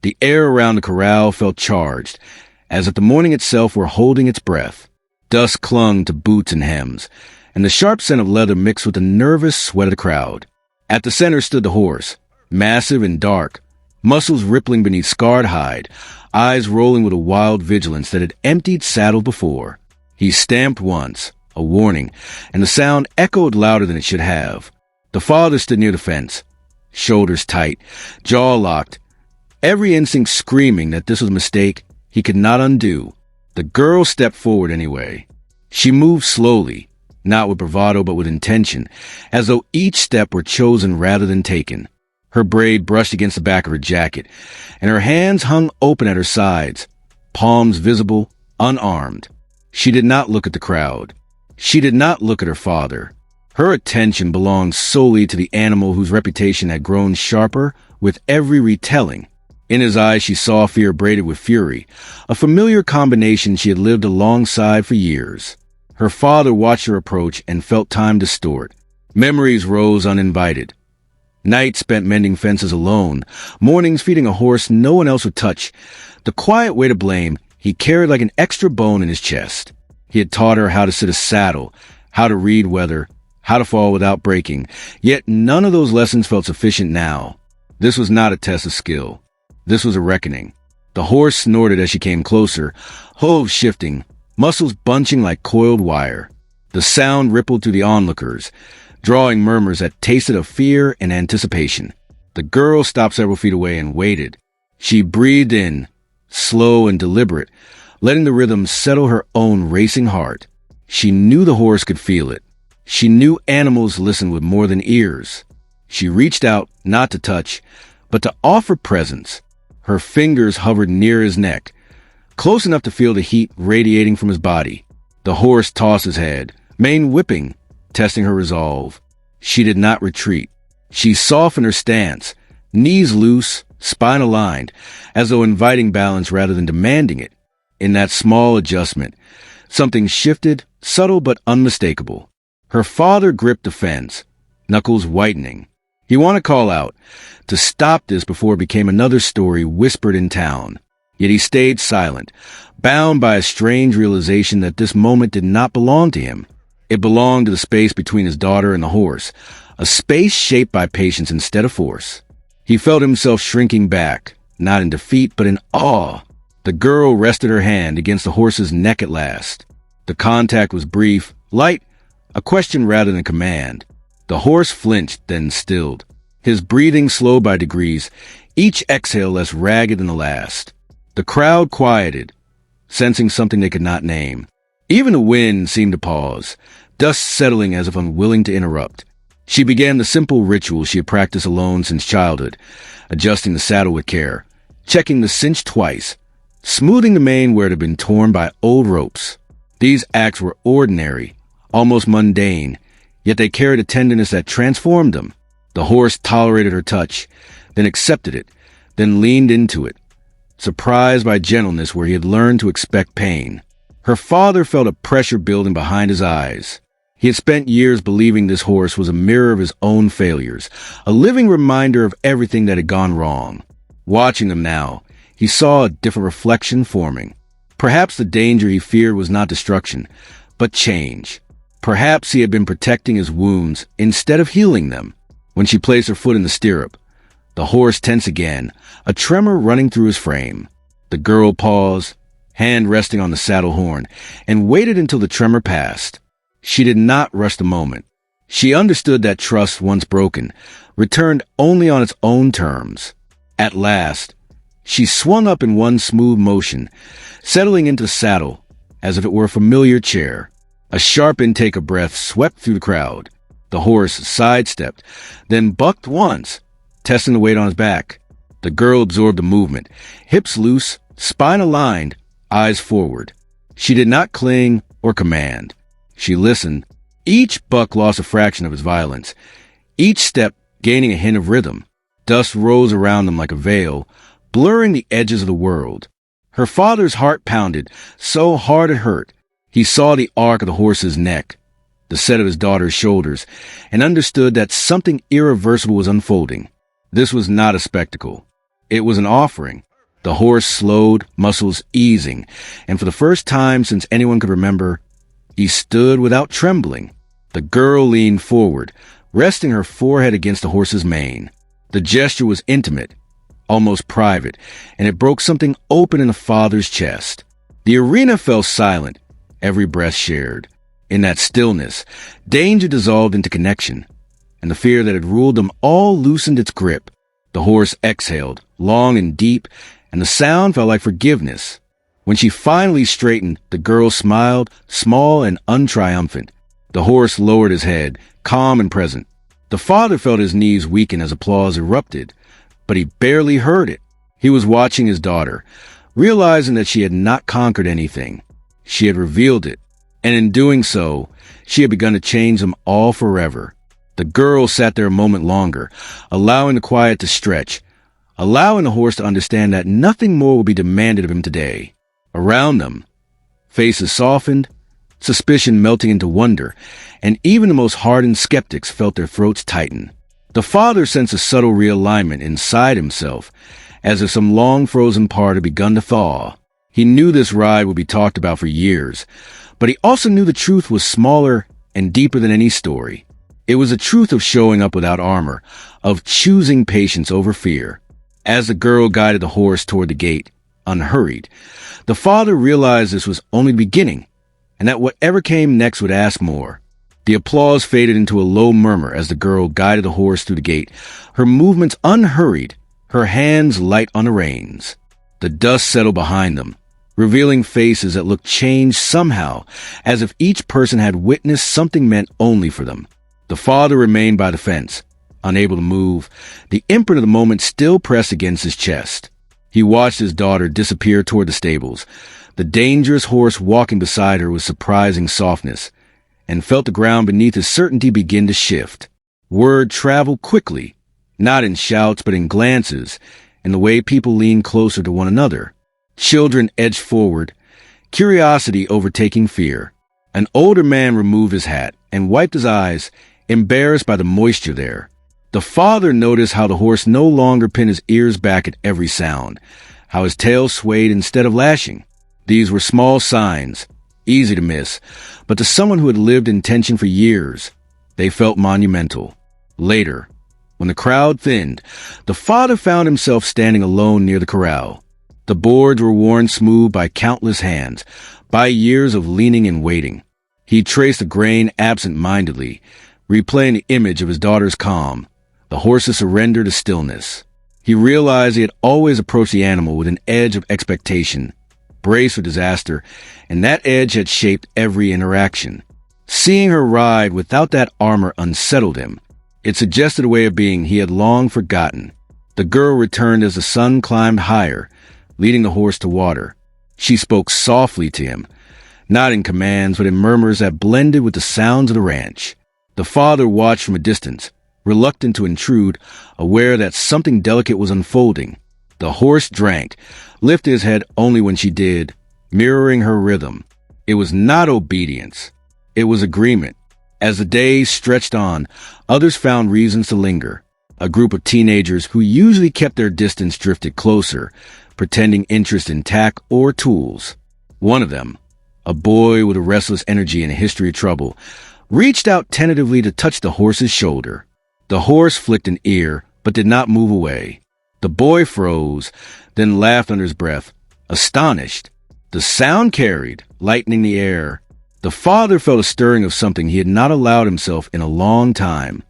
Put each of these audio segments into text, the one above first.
The air around the corral felt charged, as if the morning itself were holding its breath. Dust clung to boots and hems, and the sharp scent of leather mixed with the nervous sweat of the crowd. At the center stood the horse, massive and dark, muscles rippling beneath scarred hide, eyes rolling with a wild vigilance that had emptied saddle before. He stamped once, a warning, and the sound echoed louder than it should have. The father stood near the fence, shoulders tight, jaw locked, every instinct screaming that this was a mistake he could not undo. The girl stepped forward anyway. She moved slowly, not with bravado but with intention, as though each step were chosen rather than taken. Her braid brushed against the back of her jacket, and her hands hung open at her sides, palms visible, unarmed. She did not look at the crowd. She did not look at her father. Her attention belonged solely to the animal whose reputation had grown sharper with every retelling. In his eyes she saw fear braided with fury, a familiar combination she had lived alongside for years. Her father watched her approach and felt time distort. Memories rose uninvited. Nights spent mending fences alone, mornings feeding a horse no one else would touch. The quiet weight of blame he carried like an extra bone in his chest. He had taught her how to sit a saddle, how to read weather, how to fall without breaking, yet none of those lessons felt sufficient now. This was not a test of skill. This was a reckoning. The horse snorted as she came closer, hooves shifting, muscles bunching like coiled wire. The sound rippled through the onlookers, drawing murmurs that tasted of fear and anticipation. The girl stopped several feet away and waited. She breathed in, slow and deliberate, letting the rhythm settle her own racing heart. She knew the horse could feel it. She knew animals listened with more than ears. She reached out, not to touch, but to offer presence. Her fingers hovered near his neck, close enough to feel the heat radiating from his body. The horse tossed his head, mane whipping, testing her resolve. She did not retreat. She softened her stance, knees loose, spine aligned, as though inviting balance rather than demanding it. In that small adjustment, something shifted, subtle but unmistakable. Her father gripped the fence, knuckles whitening. He wanted to call out, to stop this before it became another story whispered in town. Yet he stayed silent, bound by a strange realization that this moment did not belong to him. It belonged to the space between his daughter and the horse, a space shaped by patience instead of force. He felt himself shrinking back, not in defeat but in awe. The girl rested her hand against the horse's neck at last. The contact was brief, light, a question rather than command. The horse flinched, then stilled, his breathing slow by degrees, each exhale less ragged than the last. The crowd quieted, sensing something they could not name. Even the wind seemed to pause, dust settling as if unwilling to interrupt. She began the simple ritual she had practiced alone since childhood, adjusting the saddle with care, checking the cinch twice, smoothing the mane where it had been torn by old ropes. These acts were ordinary, almost mundane, yet they carried a tenderness that transformed them. The horse tolerated her touch, then accepted it, then leaned into it, surprised by gentleness where he had learned to expect pain. Her father felt a pressure building behind his eyes. He had spent years believing this horse was a mirror of his own failures, a living reminder of everything that had gone wrong. Watching them now, he saw a different reflection forming. Perhaps the danger he feared was not destruction, but change. Perhaps he had been protecting his wounds instead of healing them. When she placed her foot in the stirrup, the horse tensed again, a tremor running through his frame. The girl paused, hand resting on the saddle horn, and waited until the tremor passed. She did not rush the moment. She understood that trust, once broken, returned only on its own terms. At last, she swung up in one smooth motion, settling into the saddle as if it were a familiar chair. A sharp intake of breath swept through the crowd. The horse sidestepped, then bucked once, testing the weight on his back. The girl absorbed the movement, hips loose, spine aligned, eyes forward. She did not cling or command. She listened. Each buck lost a fraction of his violence, each step gaining a hint of rhythm. Dust rose around them like a veil, blurring the edges of the world. Her father's heart pounded so hard it hurt. He saw the arc of the horse's neck, the set of his daughter's shoulders, and understood that something irreversible was unfolding. This was not a spectacle. It was an offering, The horse slowed, muscles easing, and for the first time since anyone could remember, he stood without trembling. The girl leaned forward, resting her forehead against the horse's mane. The gesture was intimate, almost private, and it broke something open in the father's chest. The arena fell silent, every breath shared. In that stillness, danger dissolved into connection, and the fear that had ruled them all loosened its grip. The horse exhaled, long and deep, and the sound felt like forgiveness. When she finally straightened, the girl smiled, small and untriumphant. The horse lowered his head, calm and present. The father felt his knees weaken as applause erupted, but he barely heard it. He was watching his daughter, realizing that she had not conquered anything. She had revealed it, and in doing so, she had begun to change them all forever. The girl sat there a moment longer, allowing the quiet to stretch, allowing the horse to understand that nothing more would be demanded of him today. Around them, faces softened, suspicion melting into wonder, and even the most hardened skeptics felt their throats tighten. The father sensed a subtle realignment inside himself, as if some long-frozen part had begun to thaw. He knew this ride would be talked about for years, but he also knew the truth was smaller and deeper than any story. It was the truth of showing up without armor, of choosing patience over fear. As the girl guided the horse toward the gate, unhurried, the father realized this was only the beginning, and that whatever came next would ask more. The applause faded into a low murmur as the girl guided the horse through the gate, her movements unhurried, her hands light on the reins. The dust settled behind them, revealing faces that looked changed somehow, as if each person had witnessed something meant only for them. The father remained by the fence, unable to move, the imprint of the moment still pressed against his chest. He watched his daughter disappear toward the stables, the dangerous horse walking beside her with surprising softness, and felt the ground beneath his certainty begin to shift. Word traveled quickly, not in shouts but in glances, in the way people leaned closer to one another. Children edged forward, curiosity overtaking fear. An older man removed his hat and wiped his eyes, embarrassed by the moisture there. The father noticed how the horse no longer pinned his ears back at every sound, how his tail swayed instead of lashing. These were small signs, easy to miss, but to someone who had lived in tension for years, they felt monumental. Later, when the crowd thinned, the father found himself standing alone near the corral. The boards were worn smooth by countless hands, by years of leaning and waiting. He traced the grain absent-mindedly, replaying the image of his daughter's calm, the horse's surrender to stillness. He realized he had always approached the animal with an edge of expectation, braced for disaster, and that edge had shaped every interaction. Seeing her ride without that armor unsettled him. It suggested a way of being he had long forgotten. The girl returned as the sun climbed higher, leading the horse to water. She spoke softly to him, not in commands, but in murmurs that blended with the sounds of the ranch. The father watched from a distance, reluctant to intrude, aware that something delicate was unfolding. The horse drank, lifted his head only when she did, mirroring her rhythm. It was not obedience. It was agreement. As the days stretched on, others found reasons to linger. A group of teenagers who usually kept their distance drifted closer, pretending interest in tack or tools. One of them, a boy with a restless energy and a history of trouble, reached out tentatively to touch the horse's shoulder. The horse flicked an ear, but did not move away. The boy froze, then laughed under his breath, astonished. The sound carried, lightening the air. The father felt a stirring of something he had not allowed himself in a long time.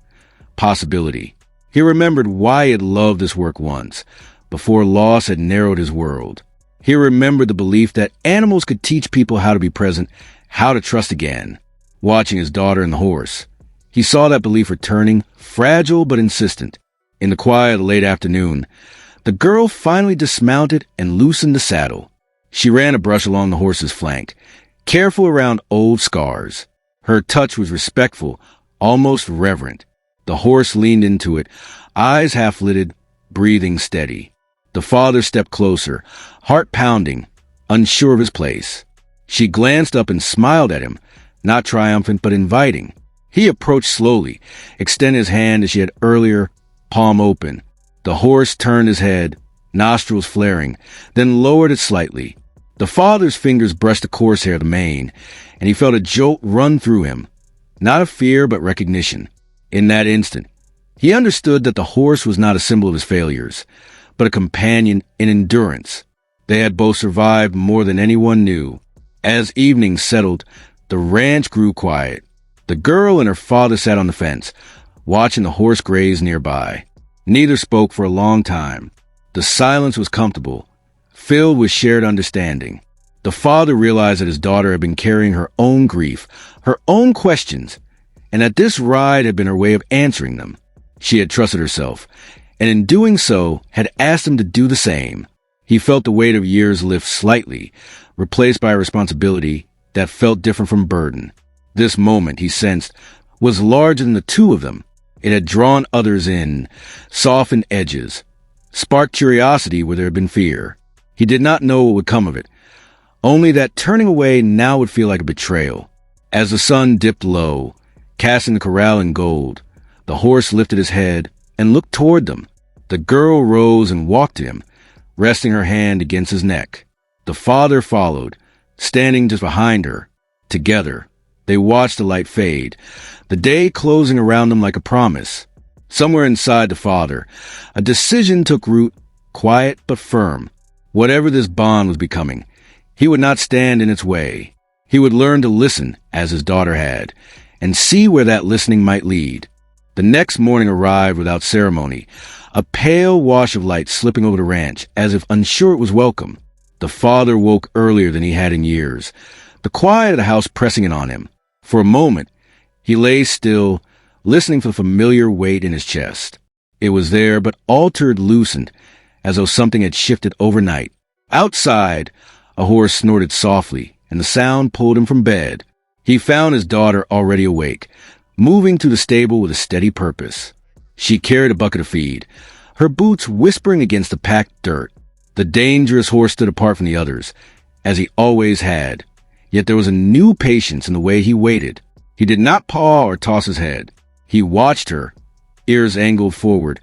Possibility. He remembered why he had loved this work once, before loss had narrowed his world. He remembered the belief that animals could teach people how to be present, how to trust again. Watching his daughter and the horse, he saw that belief returning, fragile but insistent. In the quiet of the late afternoon, the girl finally dismounted and loosened the saddle. She ran a brush along the horse's flank, careful around old scars. Her touch was respectful, almost reverent. The horse leaned into it, eyes half-lidded, breathing steady. The father stepped closer, heart pounding, unsure of his place. She glanced up and smiled at him, not triumphant but inviting. He approached slowly, extended his hand as she had earlier, palm open. The horse turned his head, nostrils flaring, then lowered it slightly. The father's fingers brushed the coarse hair of the mane, and he felt a jolt run through him. Not of fear, but recognition. In that instant, he understood that the horse was not a symbol of his failures, but a companion in endurance. They had both survived more than anyone knew. As evening settled, the ranch grew quiet. The girl and her father sat on the fence, watching the horse graze nearby. Neither spoke for a long time. The silence was comfortable, filled with shared understanding. The father realized that his daughter had been carrying her own grief, her own questions, and that this ride had been her way of answering them. She had trusted herself, and in doing so, had asked him to do the same. He felt the weight of years lift slightly, replaced by a responsibility that felt different from burden. This moment, he sensed, was larger than the two of them. It had drawn others in, softened edges, sparked curiosity where there had been fear. He did not know what would come of it, only that turning away now would feel like a betrayal. As the sun dipped low, casting the corral in gold, the horse lifted his head and looked toward them. The girl rose and walked to him, resting her hand against his neck. The father followed, standing just behind her. Together, they watched the light fade, the day closing around them like a promise. Somewhere inside the father, a decision took root, quiet but firm. Whatever this bond was becoming, he would not stand in its way. He would learn to listen, as his daughter had, and see where that listening might lead. The next morning arrived without ceremony, a pale wash of light slipping over the ranch, as if unsure it was welcome. The father woke earlier than he had in years, the quiet of the house pressing in on him. For a moment, he lay still, listening for the familiar weight in his chest. It was there, but altered, loosened, as though something had shifted overnight. Outside, a horse snorted softly, and the sound pulled him from bed. He found his daughter already awake, moving to the stable with a steady purpose. She carried a bucket of feed, her boots whispering against the packed dirt. The dangerous horse stood apart from the others, as he always had. Yet there was a new patience in the way he waited. He did not paw or toss his head. He watched her, ears angled forward,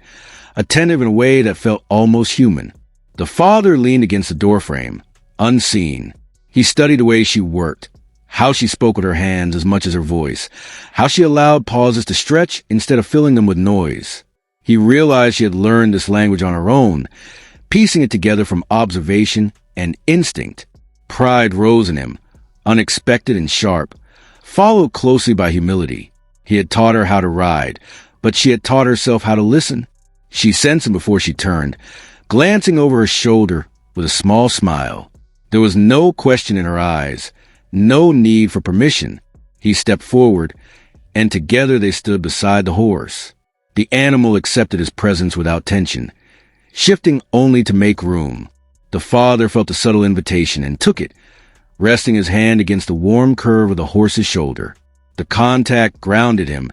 attentive in a way that felt almost human. The father leaned against the doorframe, unseen. He studied the way she worked, how she spoke with her hands as much as her voice, how she allowed pauses to stretch instead of filling them with noise. He realized she had learned this language on her own, piecing it together from observation and instinct. Pride rose in him, unexpected and sharp, followed closely by humility. He had taught her how to ride, but she had taught herself how to listen. She sensed him before she turned, glancing over her shoulder with a small smile. There was no question in her eyes, no need for permission. He stepped forward, and together they stood beside the horse. The animal accepted his presence without tension, shifting only to make room. The father felt the subtle invitation and took it, resting his hand against the warm curve of the horse's shoulder. The contact grounded him,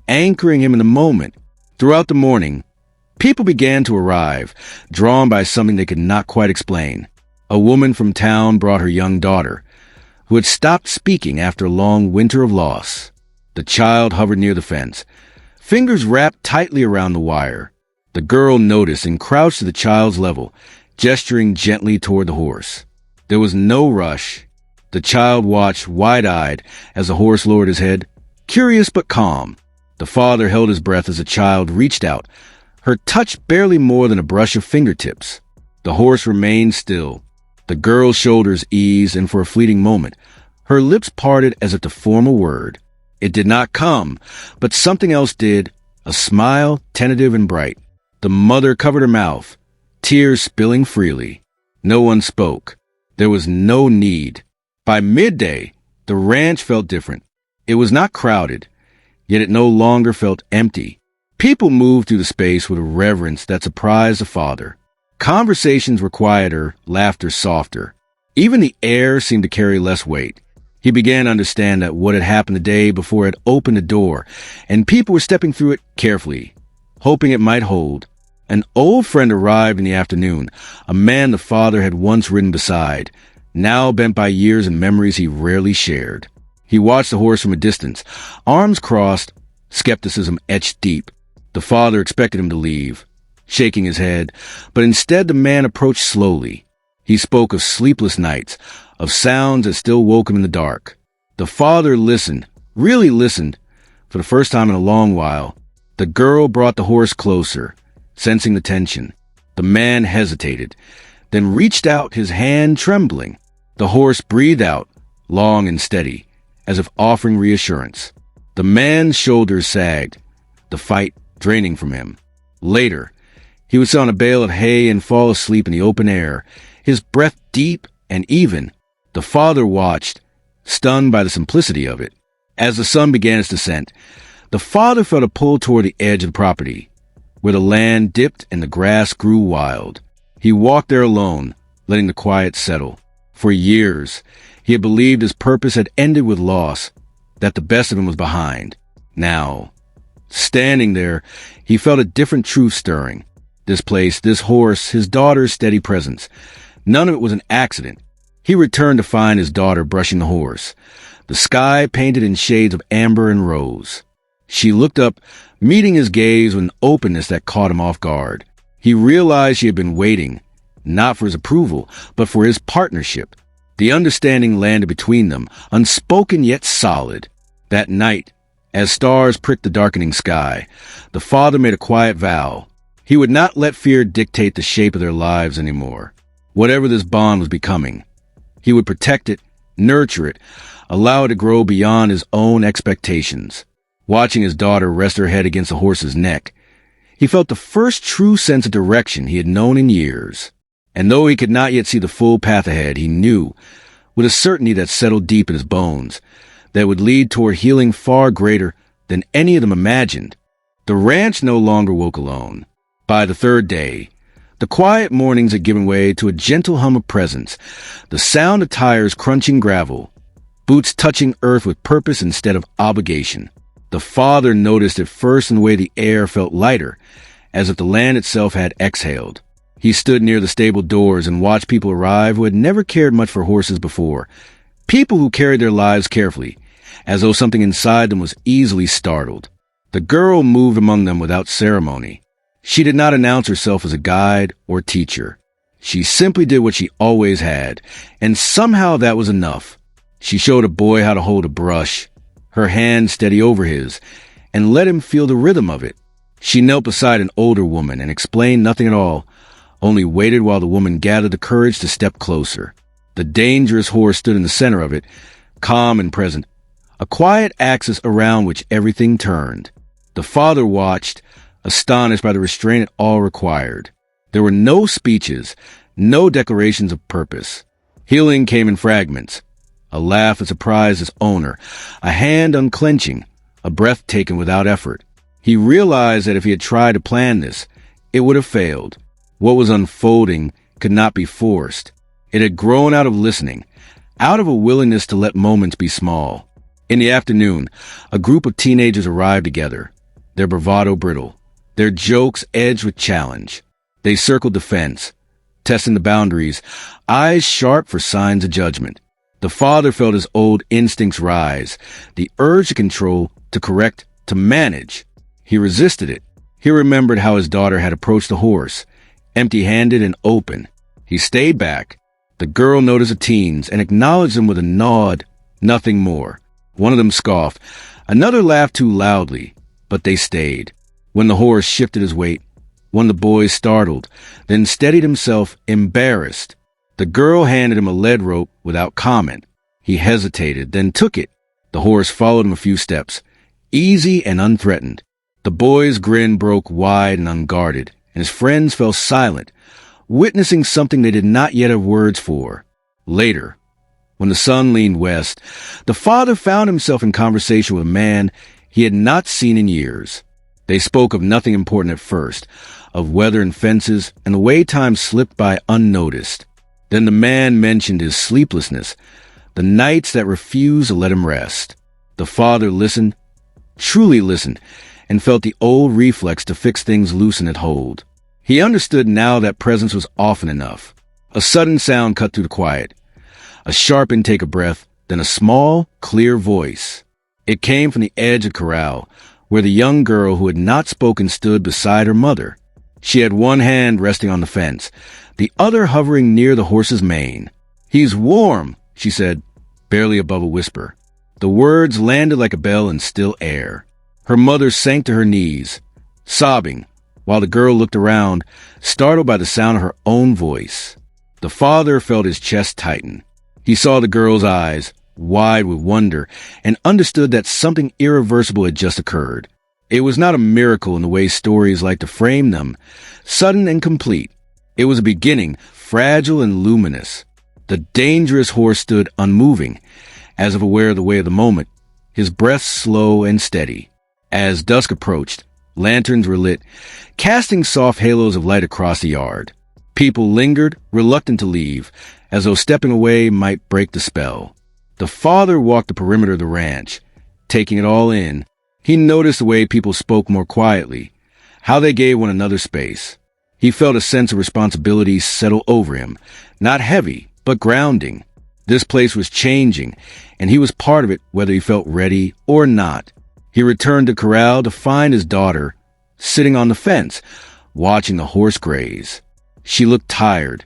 anchoring him in the moment. Throughout the morning, people began to arrive, drawn by something they could not quite explain. A woman from town brought her young daughter, who had stopped speaking after a long winter of loss. The child hovered near the fence, fingers wrapped tightly around the wire. The girl noticed and crouched to the child's level, gesturing gently toward the horse. There was no rush. The child watched wide-eyed as the horse lowered his head, curious but calm. The father held his breath as the child reached out, her touch barely more than a brush of fingertips. The horse remained still. The girl's shoulders eased, and for a fleeting moment, her lips parted as if to form a word. It did not come, but something else did, a smile, tentative and bright. The mother covered her mouth, tears spilling freely. No one spoke. There was no need. By midday, the ranch felt different. It was not crowded, yet it no longer felt empty. People moved through the space with a reverence that surprised the father. Conversations were quieter, laughter softer. Even the air seemed to carry less weight. He began to understand that what had happened the day before had opened the door, and people were stepping through it carefully, hoping it might hold. An old friend arrived in the afternoon, a man the father had once ridden beside, now bent by years and memories he rarely shared. He watched the horse from a distance, arms crossed, skepticism etched deep. The father expected him to leave, shaking his head, but instead the man approached slowly. He spoke of sleepless nights, of sounds that still woke him in the dark. The father listened, really listened, for the first time in a long while. The girl brought the horse closer, sensing the tension. The man hesitated, then reached out, his hand trembling. The horse breathed out, long and steady, as if offering reassurance. The man's shoulders sagged, the fight draining from him. Later, he would sit on a bale of hay and fall asleep in the open air, his breath deep and even. The father watched, stunned by the simplicity of it. As the sun began its descent, the father felt a pull toward the edge of the property, where the land dipped and the grass grew wild. He walked there alone, letting the quiet settle. For years, he had believed his purpose had ended with loss, that the best of him was behind. Now, standing there, he felt a different truth stirring. This place, this horse, his daughter's steady presence. None of it was an accident. He returned to find his daughter brushing the horse, the sky painted in shades of amber and rose. She looked up, meeting his gaze with an openness that caught him off guard. He realized she had been waiting, not for his approval, but for his partnership. The understanding landed between them, unspoken yet solid. That night, as stars pricked the darkening sky, the father made a quiet vow. He would not let fear dictate the shape of their lives anymore. Whatever this bond was becoming, he would protect it, nurture it, allow it to grow beyond his own expectations. Watching his daughter rest her head against the horse's neck, he felt the first true sense of direction he had known in years. And though he could not yet see the full path ahead, he knew, with a certainty that settled deep in his bones, that would lead toward healing far greater than any of them imagined. The ranch no longer woke alone. By the third day, the quiet mornings had given way to a gentle hum of presence, the sound of tires crunching gravel, boots touching earth with purpose instead of obligation. The father noticed at first in the way the air felt lighter, as if the land itself had exhaled. He stood near the stable doors and watched people arrive who had never cared much for horses before. People who carried their lives carefully, as though something inside them was easily startled. The girl moved among them without ceremony. She did not announce herself as a guide or teacher. She simply did what she always had, and somehow that was enough. She showed a boy how to hold a brush, her hand steady over his, and let him feel the rhythm of it. She knelt beside an older woman and explained nothing at all, only waited while the woman gathered the courage to step closer. The dangerous horse stood in the center of it, calm and present, a quiet axis around which everything turned. The father watched, astonished by the restraint it all required. There were no speeches, no declarations of purpose. Healing came in fragments. A laugh that surprised its owner, a hand unclenching, a breath taken without effort. He realized that if he had tried to plan this, it would have failed. What was unfolding could not be forced. It had grown out of listening, out of a willingness to let moments be small. In the afternoon, a group of teenagers arrived together, their bravado brittle, their jokes edged with challenge. They circled the fence, testing the boundaries, eyes sharp for signs of judgment. The father felt his old instincts rise, the urge to control, to correct, to manage. He resisted it. He remembered how his daughter had approached the horse, empty-handed and open. He stayed back. The girl noticed the teens and acknowledged them with a nod, nothing more. One of them scoffed. Another laughed too loudly, but they stayed. When the horse shifted his weight, one of the boys startled, then steadied himself, embarrassed. The girl handed him a lead rope without comment. He hesitated, then took it. The horse followed him a few steps, easy and unthreatened. The boy's grin broke wide and unguarded, and his friends fell silent, witnessing something they did not yet have words for. Later, when the sun leaned west, the father found himself in conversation with a man he had not seen in years. They spoke of nothing important at first, of weather and fences, and the way time slipped by unnoticed. Then the man mentioned his sleeplessness, the nights that refused to let him rest. The father listened, truly listened, and felt the old reflex to fix things loose and at hold. He understood now that presence was often enough. A sudden sound cut through the quiet, a sharp intake of breath, then a small, clear voice. It came from the edge of the corral, where the young girl who had not spoken stood beside her mother. She had one hand resting on the fence, the other hovering near the horse's mane. "He's warm," she said, barely above a whisper. The words landed like a bell in still air. Her mother sank to her knees, sobbing, while the girl looked around, startled by the sound of her own voice. The father felt his chest tighten. He saw the girl's eyes, wide with wonder, and understood that something irreversible had just occurred. It was not a miracle in the way stories like to frame them, sudden and complete. It was a beginning, fragile and luminous. The dangerous horse stood unmoving, as if aware of the way of the moment, his breath slow and steady. As dusk approached, lanterns were lit, casting soft halos of light across the yard. People lingered, reluctant to leave, as though stepping away might break the spell. The father walked the perimeter of the ranch, taking it all in. He noticed the way people spoke more quietly, how they gave one another space. He felt a sense of responsibility settle over him, not heavy, but grounding. This place was changing, and he was part of it whether he felt ready or not. He returned to corral to find his daughter sitting on the fence, watching the horse graze. She looked tired,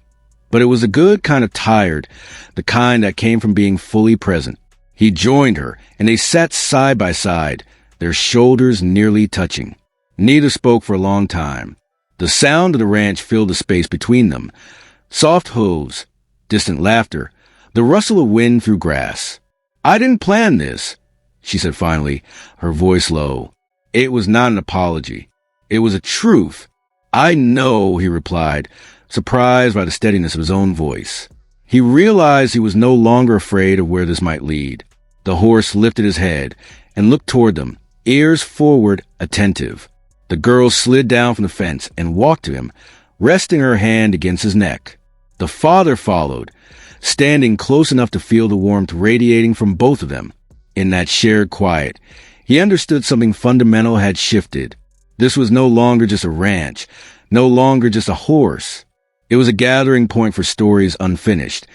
but it was a good kind of tired, the kind that came from being fully present. He joined her, and they sat side by side, their shoulders nearly touching. Neither spoke for a long time. The sound of the ranch filled the space between them. Soft hooves, distant laughter, the rustle of wind through grass. "I didn't plan this," she said finally, her voice low. It was not an apology. It was a truth. "I know," he replied, surprised by the steadiness of his own voice. He realized he was no longer afraid of where this might lead. The horse lifted his head and looked toward them, ears forward, attentive. The girl slid down from the fence and walked to him, resting her hand against his neck. The father followed, standing close enough to feel the warmth radiating from both of them. In that shared quiet, he understood something fundamental had shifted. This was no longer just a ranch, no longer just a horse. It was a gathering point for stories unfinished,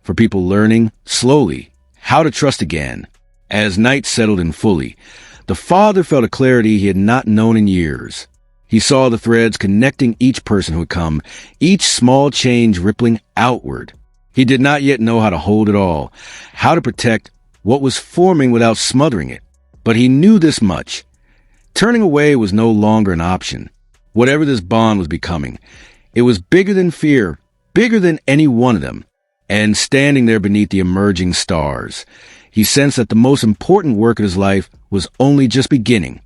for people learning, slowly, how to trust again. As night settled in fully, the father felt a clarity he had not known in years. He saw the threads connecting each person who had come, each small change rippling outward. He did not yet know how to hold it all, how to protect what was forming without smothering it. But he knew this much. Turning away was no longer an option. Whatever this bond was becoming, it was bigger than fear, bigger than any one of them. And standing there beneath the emerging stars, he sensed that the most important work of his life was only just beginning.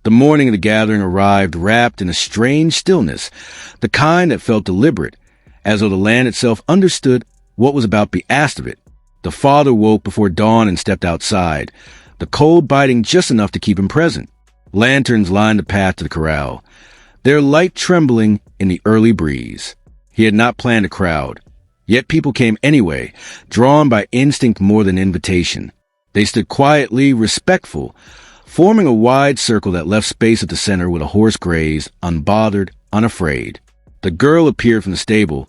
The morning of the gathering arrived wrapped in a strange stillness, the kind that felt deliberate, as though the land itself understood what was about to be asked of it. The father woke before dawn and stepped outside, the cold biting just enough to keep him present. Lanterns lined the path to the corral, their light trembling in the early breeze. He had not planned a crowd, yet people came anyway, drawn by instinct more than invitation. They stood quietly, respectful, forming a wide circle that left space at the center where the horse grazed, unbothered, unafraid. The girl appeared from the stable,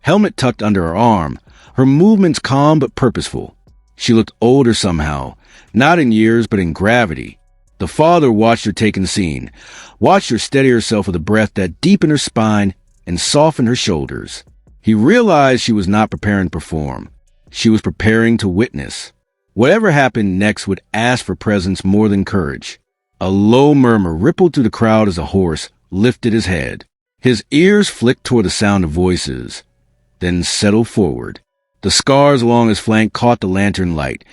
helmet tucked under her arm, her movements calm but purposeful. She looked older somehow, not in years but in gravity. The father watched her take in the scene, watched her steady herself with a breath that deepened her spine and softened her shoulders. He realized she was not preparing to perform. She was preparing to witness. Whatever happened next would ask for presence more than courage. A low murmur rippled through the crowd as the horse lifted his head. His ears flicked toward the sound of voices, then settled forward. The scars along his flank caught the lantern light,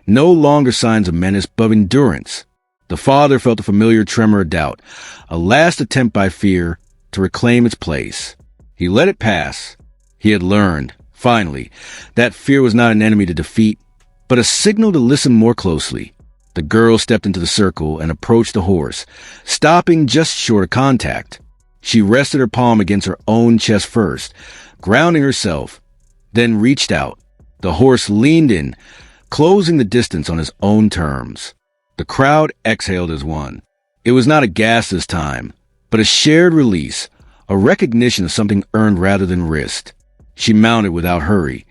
no longer signs of menace but endurance. The father felt a familiar tremor of doubt, a last attempt by fear to reclaim its place. He let it pass. He had learned, finally, that fear was not an enemy to defeat, but a signal to listen more closely. The girl stepped into the circle and approached the horse, stopping just short of contact. She rested her palm against her own chest first, grounding herself, then reached out. The horse leaned in, closing the distance on his own terms. The crowd exhaled as one. It was not a gasp this time, but a shared release, a recognition of something earned rather than risked. She mounted without hurry,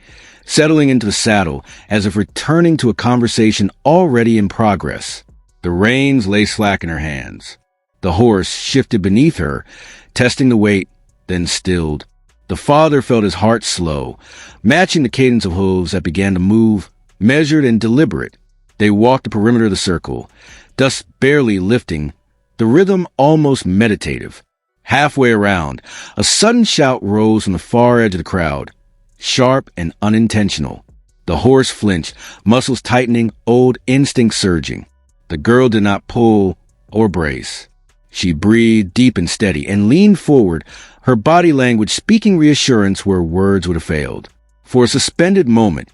settling into the saddle as if returning to a conversation already in progress. The reins lay slack in her hands. The horse shifted beneath her, testing the weight, then stilled. The father felt his heart slow, matching the cadence of hooves that began to move, measured and deliberate. They walked the perimeter of the circle, dust barely lifting, the rhythm almost meditative. Halfway around, a sudden shout rose from the far edge of the crowd, sharp and unintentional. The horse flinched, muscles tightening, old instinct surging. The girl did not pull or brace. She breathed deep and steady and leaned forward, her body language speaking reassurance where words would have failed. For a suspended moment,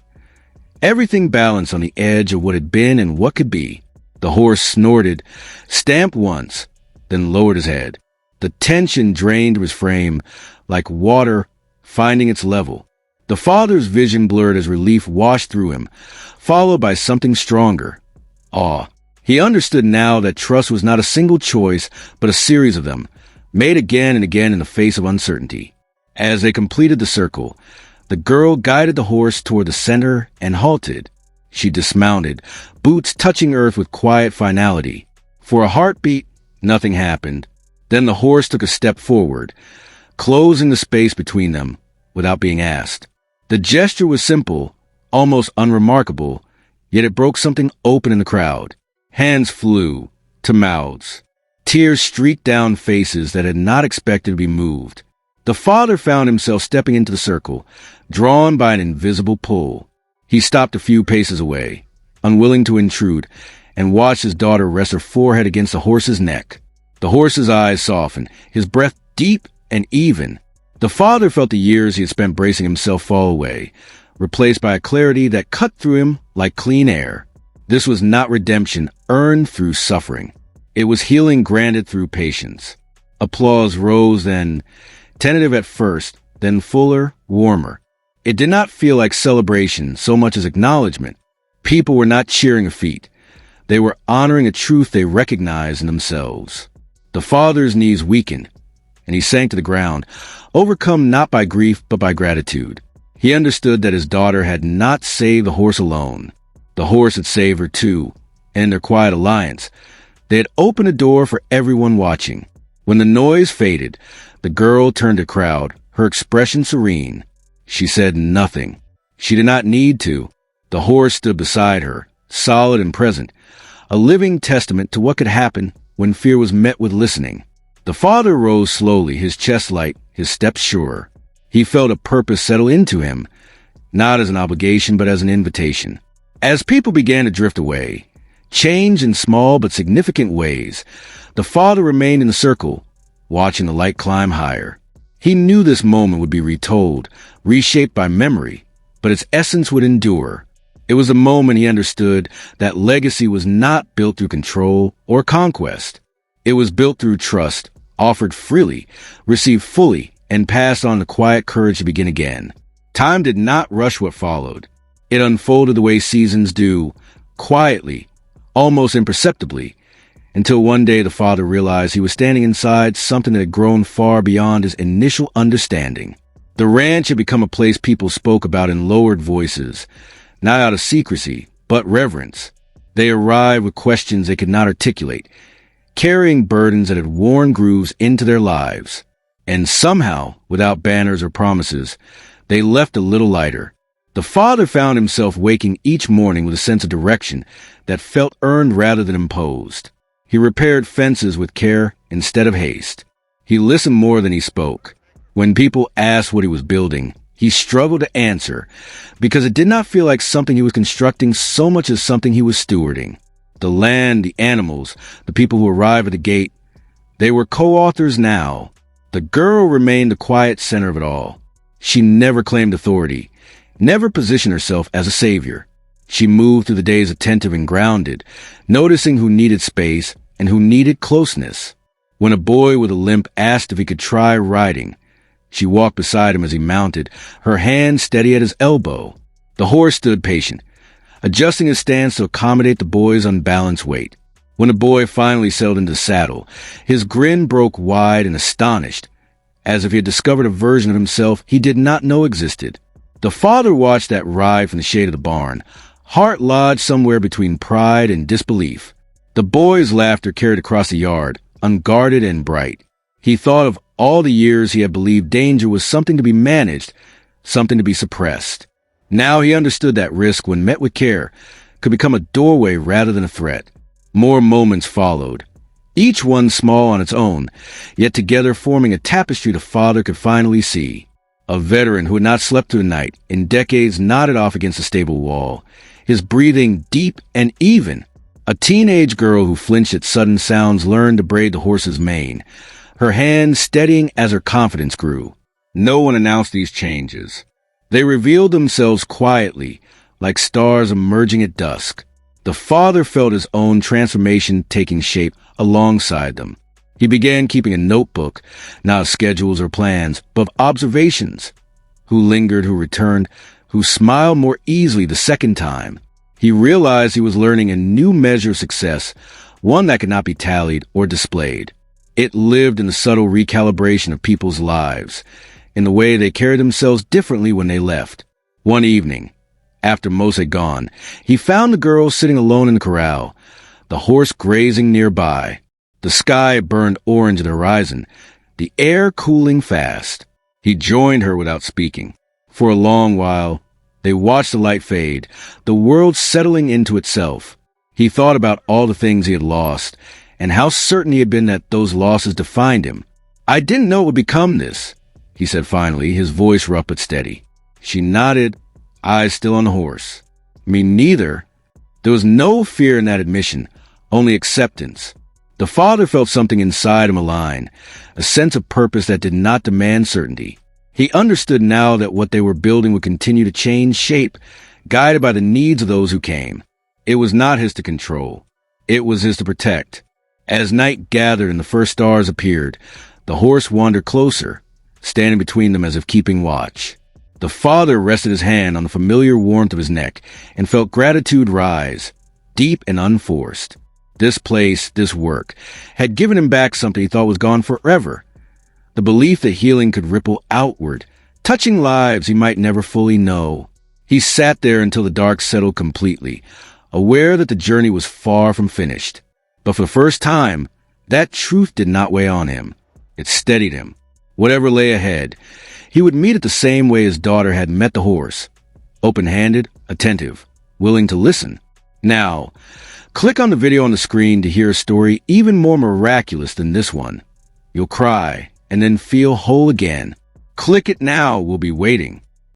everything balanced on the edge of what had been and what could be. The horse snorted, stamped once, then lowered his head. The tension drained his frame like water finding its level. The father's vision blurred as relief washed through him, followed by something stronger, awe. He understood now that trust was not a single choice, but a series of them, made again and again in the face of uncertainty. As they completed the circle, the girl guided the horse toward the center and halted. She dismounted, boots touching earth with quiet finality. For a heartbeat, nothing happened. Then the horse took a step forward, closing the space between them without being asked. The gesture was simple, almost unremarkable, yet it broke something open in the crowd. Hands flew to mouths. Tears streaked down faces that had not expected to be moved. The father found himself stepping into the circle, drawn by an invisible pull. He stopped a few paces away, unwilling to intrude, and watched his daughter rest her forehead against the horse's neck. The horse's eyes softened, his breath deep and even. The father felt the years he had spent bracing himself fall away, replaced by a clarity that cut through him like clean air. This was not redemption earned through suffering. It was healing granted through patience. Applause rose then, tentative at first, then fuller, warmer. It did not feel like celebration so much as acknowledgement. People were not cheering a feat. They were honoring a truth they recognized in themselves. The father's knees weakened, and he sank to the ground, overcome not by grief but by gratitude. He understood that his daughter had not saved the horse alone. The horse had saved her too, and in their quiet alliance, they had opened a door for everyone watching. When the noise faded, the girl turned to the crowd, her expression serene. She said nothing. She did not need to. The horse stood beside her, solid and present, a living testament to what could happen when fear was met with listening. The father rose slowly, his chest light, his steps sure. He felt a purpose settle into him, not as an obligation but as an invitation. As people began to drift away, change in small but significant ways, the father remained in the circle, watching the light climb higher. He knew this moment would be retold, reshaped by memory, but its essence would endure. It was a moment he understood that legacy was not built through control or conquest. It was built through trust, offered freely, received fully, and passed on the quiet courage to begin again. Time did not rush what followed. It unfolded the way seasons do, quietly, almost imperceptibly, until one day the father realized he was standing inside something that had grown far beyond his initial understanding. The ranch had become a place people spoke about in lowered voices, not out of secrecy, but reverence. They arrived with questions they could not articulate, carrying burdens that had worn grooves into their lives. And somehow, without banners or promises, they left a little lighter. The father found himself waking each morning with a sense of direction that felt earned rather than imposed. He repaired fences with care instead of haste. He listened more than he spoke. When people asked what he was building, he struggled to answer because it did not feel like something he was constructing so much as something he was stewarding. The land, the animals, the people who arrived at the gate, they were co-authors now. The girl remained the quiet center of it all. She never claimed authority, never positioned herself as a savior. She moved through the days attentive and grounded, noticing who needed space and who needed closeness. When a boy with a limp asked if he could try riding, she walked beside him as he mounted, her hand steady at his elbow. The horse stood patient, adjusting his stance to accommodate the boy's unbalanced weight. When the boy finally settled into the saddle, his grin broke wide and astonished, as if he had discovered a version of himself he did not know existed. The father watched that ride from the shade of the barn, heart lodged somewhere between pride and disbelief. The boy's laughter carried across the yard, unguarded and bright. He thought of All the years he had believed danger was something to be managed, something to be suppressed. Now he understood that risk, when met with care, could become a doorway rather than a threat. More moments followed, each one small on its own, yet together forming a tapestry the father could finally see. A veteran who had not slept through the night in decades nodded off against the stable wall, his breathing deep and even. A teenage girl who flinched at sudden sounds learned to braid the horse's mane, her hand steadying as her confidence grew. No one announced these changes. They revealed themselves quietly, like stars emerging at dusk. The father felt his own transformation taking shape alongside them. He began keeping a notebook, not of schedules or plans, but of observations. Who lingered, who returned, who smiled more easily the second time. He realized he was learning a new measure of success, one that could not be tallied or displayed. It lived in the subtle recalibration of people's lives, in the way they carried themselves differently when they left. One evening, after most had gone, he found the girl sitting alone in the corral, the horse grazing nearby. The sky burned orange at the horizon, the air cooling fast. He joined her without speaking. For a long while, they watched the light fade, the world settling into itself. He thought about all the things he had lost, and how certain he had been that those losses defined him. "I didn't know it would become this," he said finally, his voice rough but steady. She nodded, eyes still on the horse. "Me neither." There was no fear in that admission, only acceptance. The father felt something inside him align, a sense of purpose that did not demand certainty. He understood now that what they were building would continue to change shape, guided by the needs of those who came. It was not his to control. It was his to protect. As night gathered and the first stars appeared, the horse wandered closer, standing between them as if keeping watch. The father rested his hand on the familiar warmth of his neck and felt gratitude rise, deep and unforced. This place, this work, had given him back something he thought was gone forever. The belief that healing could ripple outward, touching lives he might never fully know. He sat there until the dark settled completely, aware that the journey was far from finished. But for the first time, that truth did not weigh on him. It steadied him. Whatever lay ahead, he would meet it the same way his daughter had met the horse, open-handed, attentive, willing to listen. Now, click on the video on the screen to hear a story even more miraculous than this one. You'll cry and then feel whole again. Click it now. We'll be waiting.